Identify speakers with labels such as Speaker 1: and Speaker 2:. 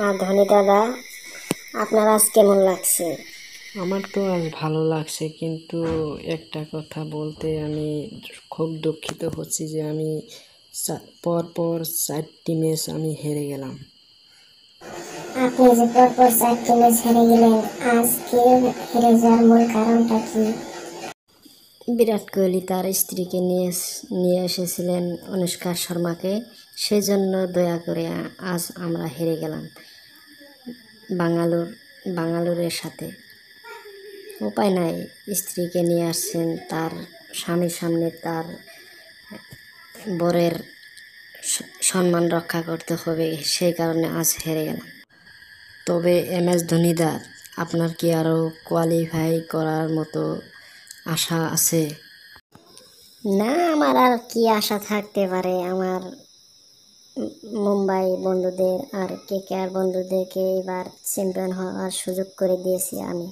Speaker 1: আর ধনী দাদা, আপনার আজ কেমন লাগছে?
Speaker 2: আমার তো আজ ভালো লাগছে, কিন্তু একটা কথা বলতে আমি খুব দুঃখিত হচ্ছি যে আমি পরপর 4টি ম্যাচ আমি হেরে গেলাম।
Speaker 1: আপনি যে পরপর 4টি ম্যাচ হেরে গেলেন, আজকে হেরে যাওয়ার মূল কারণটা কি? বিরাট কোহলি তার স্ত্রীকে নিয়ে এসেছিলেন অনুষ্কা শর্মাকে, সেজন্য দয়া করে আজ আমরা হেরে গেলাম বাঙ্গালোরের সাথে। উপায় নাই, স্ত্রীকে নিয়ে আসছেন, তার স্বামীর সামনে তার বরের সম্মান রক্ষা করতে হবে, সেই কারণে আজ হেরে গেলাম। তবে MS ধোনিদা, আপনার কি আরও কোয়ালিফাই করার মতো আশা আছে? না, আমার আর কি আশা থাকতে পারে। আমার মুম্বাই বন্ধুদের আর KKR বন্ধুদেরকে এবার চ্যাম্পিয়ন হওয়ার সুযোগ করে দিয়েছি আমি।